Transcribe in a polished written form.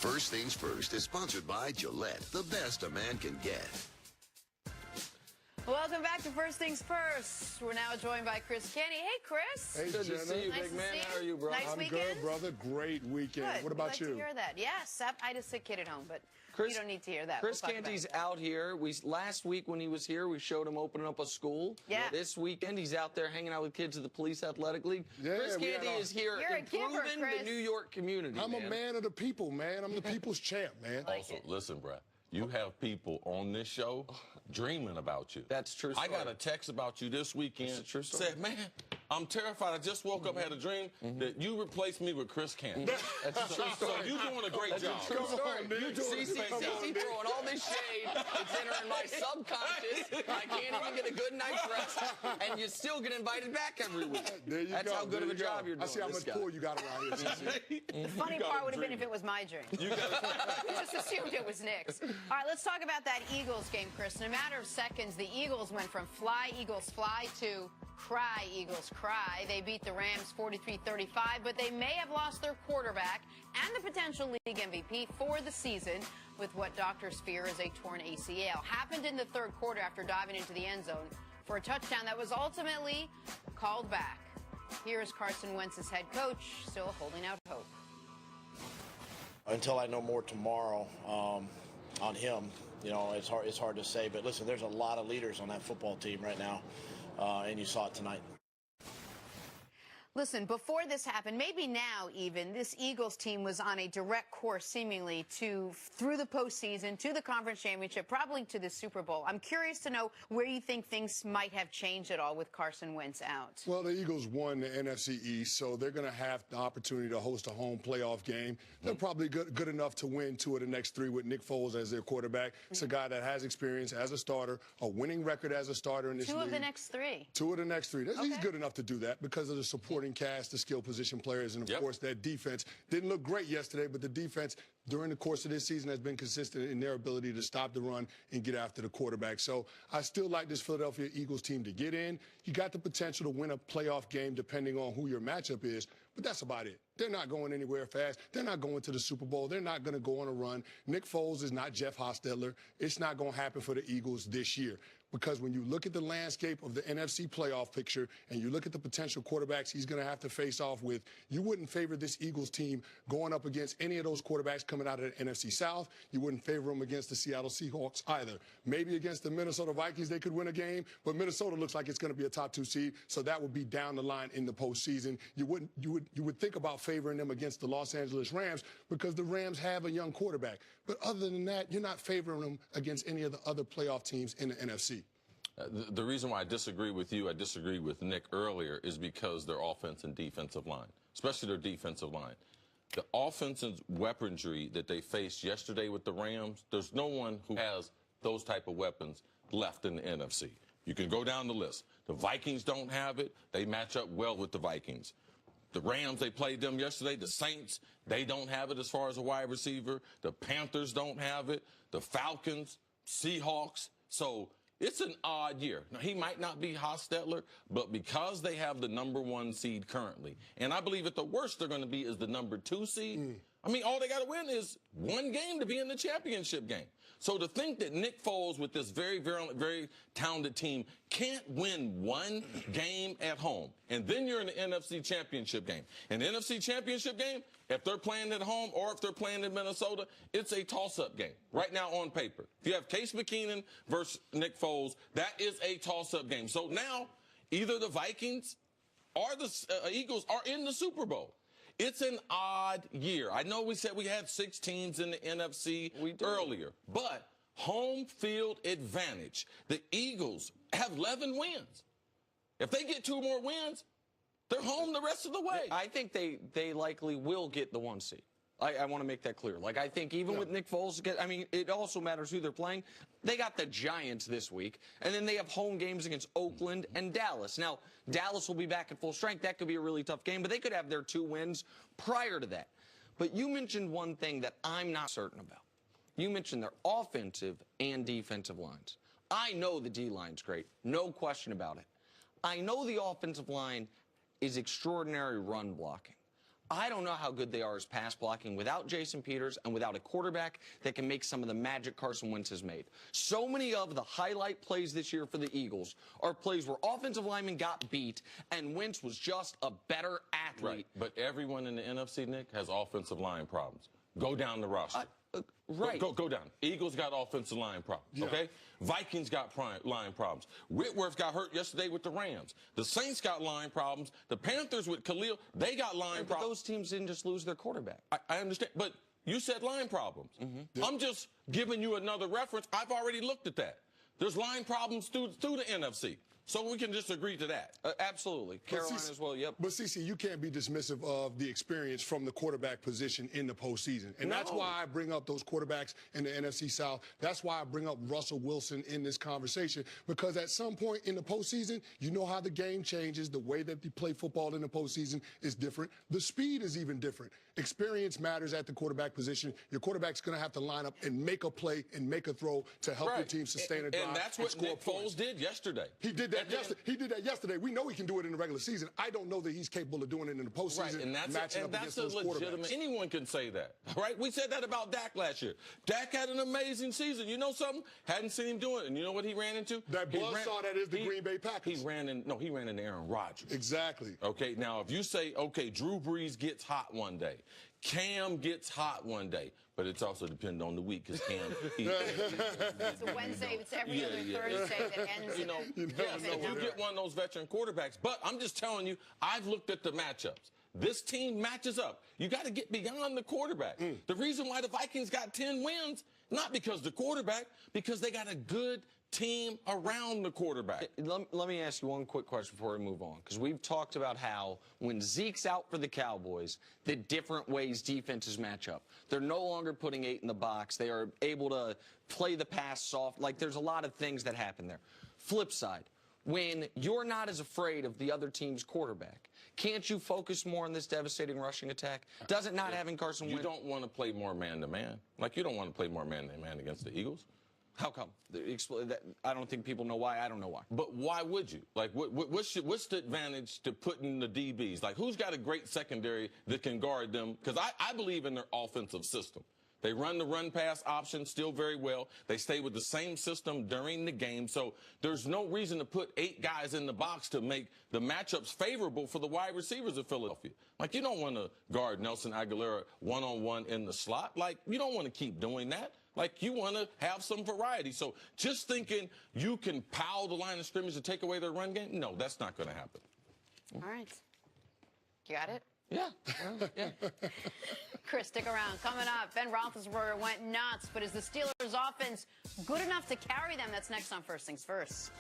First Things First is sponsored by Gillette, the best a man can get. Welcome back to First Things First. We're now joined by Chris Canty. Hey, Chris. Hey, Good Jenna. to see you, Nice big to man. see you. How are you, bro? Nice I'm weekend? good, brother. Great weekend. Good. What about like you? to hear that. Yes, I had a sick kid at home, but Chris, you don't need to hear that. Chris We'll talk about Canty's it. out here. Last week when he was here, we showed him opening up a school. Yeah. This weekend, he's out there hanging out with kids of the Police Athletic League. Yeah, Chris we had Canty our- is here You're a giver, improving Chris. the New York community. I'm a man of the people, man. I'm the people's champ, man. Also, listen, bruh. You have people on this show dreaming about you. That's true I story. got a text about you this weekend. That's a true story. Said, man, I'm terrified. I just woke up, had a dream that you replaced me with Chris Canty. That's a true So story. you're doing a great That's job. a true story. on, dude. You Come CC throwing all this shade. It's entering my subconscious. I can't even get a good night's rest, and you still get invited back every week. There you That's go. how good There of a you job go. you're doing. I see how this much guy. pull you got around here, CC. The funny got part a would have been dream. if it was my dream. You got I just assumed it was Nick's. All right, let's talk about that Eagles game, Chris. In a matter of seconds, the Eagles went from fly, Eagles, fly to cry, Eagles, cry. They beat the Rams 43-35, but they may have lost their quarterback and the potential league MVP for the season with what doctors fear is a torn ACL. Happened in the third quarter after diving into the end zone for a touchdown that was ultimately called back. Here is Carson Wentz's head coach, still holding out hope. Until I know more tomorrow on him, you know, it's hard to say. But listen, there's a lot of leaders on that football team right now, and you saw it tonight. Listen, before this happened, maybe now even, this Eagles team was on a direct course, seemingly, through the postseason, to the conference championship, probably to the Super Bowl. I'm curious to know where you think things might have changed at all with Carson Wentz out. Well, the Eagles won the NFC East, so they're going to have the opportunity to host a home playoff game. They're probably good enough to win 2 of the next 3 with Nick Foles as their quarterback. It's a guy that has experience as a starter, a winning record as a starter in this league. 2 of the next 3. 2 of the next 3. He's Okay. good enough to do that because of the supporting cast, the skill position players, and, of Yep. course, that defense. Didn't look great yesterday, but the defense during the course of this season has been consistent in their ability to stop the run and get after the quarterback. So I still like this Philadelphia Eagles team to get in. You got the potential to win a playoff game depending on who your matchup is, but that's about it. They're not going anywhere fast. They're not going to the Super Bowl. They're not going to go on a run. Nick Foles is not Jeff Hostetler. It's not going to happen for the Eagles this year. Because when you look at the landscape of the NFC playoff picture and you look at the potential quarterbacks he's going to have to face off with, you wouldn't favor this Eagles team going up against any of those quarterbacks coming out of the NFC South. You wouldn't favor them against the Seattle Seahawks either. Maybe against the Minnesota Vikings they could win a game, but Minnesota looks like it's going to be a top 2 seed, so that would be down the line in the postseason. You would think about favoring them against the Los Angeles Rams because the Rams have a young quarterback. But other than that, you're not favoring them against any of the other playoff teams in the NFC. The reason why I disagree with you, I disagree with Nick earlier, is because their offense and defensive line, especially their defensive line. The offensive weaponry that they faced yesterday with the Rams, there's no one who has those type of weapons left in the NFC. You can go down the list. The Vikings don't have it. They match up well with the Vikings. The Rams, they played them yesterday. The Saints, they don't have it as far as a wide receiver. The Panthers don't have it. The Falcons, Seahawks. So it's an odd year. Now, he might not be Hostetler, but because they have the #1 seed currently, and I believe at the worst they're going to be is the #2 seed. I mean, all they got to win is 1 game to be in the championship game. So to think that Nick Foles with this very, very, very talented team can't win 1 game at home, and then you're in the NFC championship game. In the NFC championship game, if they're playing at home or if they're playing in Minnesota, it's a toss-up game right now on paper. If you have Case McKeenan versus Nick Foles, that is a toss-up game. So now either the Vikings or the Eagles are in the Super Bowl. It's an odd year. I know we said we had 6 teams in the NFC earlier, but home field advantage. The Eagles have 11 wins. If they get 2 more wins, they're home the rest of the way. I think they likely will get the 1 seed. I want to make that clear. Like, I think even with Nick Foles, I mean, it also matters who they're playing. They got the Giants this week, and then they have home games against Oakland and Dallas. Now, Dallas will be back at full strength. That could be a really tough game, but they could have their 2 wins prior to that. But you mentioned one thing that I'm not certain about. You mentioned their offensive and defensive lines. I know the D-line's great, no question about it. I know the offensive line is extraordinary run blocking. I don't know how good they are as pass blocking without Jason Peters and without a quarterback that can make some of the magic Carson Wentz has made. So many of the highlight plays this year for the Eagles are plays where offensive linemen got beat and Wentz was just a better athlete. Right. But everyone in the NFC, Nick, has offensive line problems. Go down the roster. Right. Go down. Eagles got offensive line problems, okay? Vikings got line problems. Whitworth got hurt yesterday with the Rams. The Saints got line problems. The Panthers with Khalil, they got line problems. Those teams didn't just lose their quarterback. I understand, but you said line problems. I'm just giving you another reference. I've already looked at that. There's line problems through the NFC. So we can just agree to that. Absolutely. Carolina as well, yep. But, CC, you can't be dismissive of the experience from the quarterback position in the postseason. And that's why I bring up those quarterbacks in the NFC South. That's why I bring up Russell Wilson in this conversation. Because at some point in the postseason, you know how the game changes. The way that you play football in the postseason is different. The speed is even different. Experience matters at the quarterback position. Your quarterback's going to have to line up and make a play and make a throw to help your team sustain a drive. And that's what Nick Foles did yesterday. He did that yesterday. He did that yesterday. We know he can do it in the regular season. I don't know that he's capable of doing it in the postseason. Right, and that's against a those legitimate. Anyone can say that, right? We said that about Dak last year. Dak had an amazing season. You know something? Hadn't seen him do it, and you know what he ran into? That buzzsaw that is the Green Bay Packers. He ran into Aaron Rodgers. Exactly. Okay, now if you say, okay, Drew Brees gets hot one day, Cam gets hot one day, but it's also dependent on the week because Cam. It's a Wednesday. It's every other Thursday that ends. You get one of those veteran quarterbacks. But I'm just telling you, I've looked at the matchups. This team matches up. You got to get beyond the quarterback. The reason why the Vikings got 10 wins, not because the quarterback, because they got a good team around the quarterback. Let me ask you one quick question before we move on, because we've talked about how when Zeke's out for the Cowboys, the different ways defenses match up. They're no longer putting 8 in the box. They are able to play the pass soft. Like, there's a lot of things that happen there. Flip side, when you're not as afraid of the other team's quarterback, can't you focus more on this devastating rushing attack? Does it not having Carson Wentz? You don't want to play more man-to-man. Like, you don't want to play more man-to-man against the Eagles. How come? I don't think people know why. I don't know why. But why would you? Like, what's the advantage to putting the DBs? Like, who's got a great secondary that can guard them? Because I believe in their offensive system. They run the run-pass option still very well. They stay with the same system during the game. So there's no reason to put 8 guys in the box to make the matchups favorable for the wide receivers of Philadelphia. Like, you don't want to guard Nelson Aguilera one-on-one in the slot. Like, you don't want to keep doing that. Like, you want to have some variety. So just thinking you can pound the line of scrimmage to take away their run game, no, that's not going to happen. All right. You got it? Yeah. Chris, stick around. Coming up, Ben Roethlisberger went nuts, but is the Steelers' offense good enough to carry them? That's next on First Things First.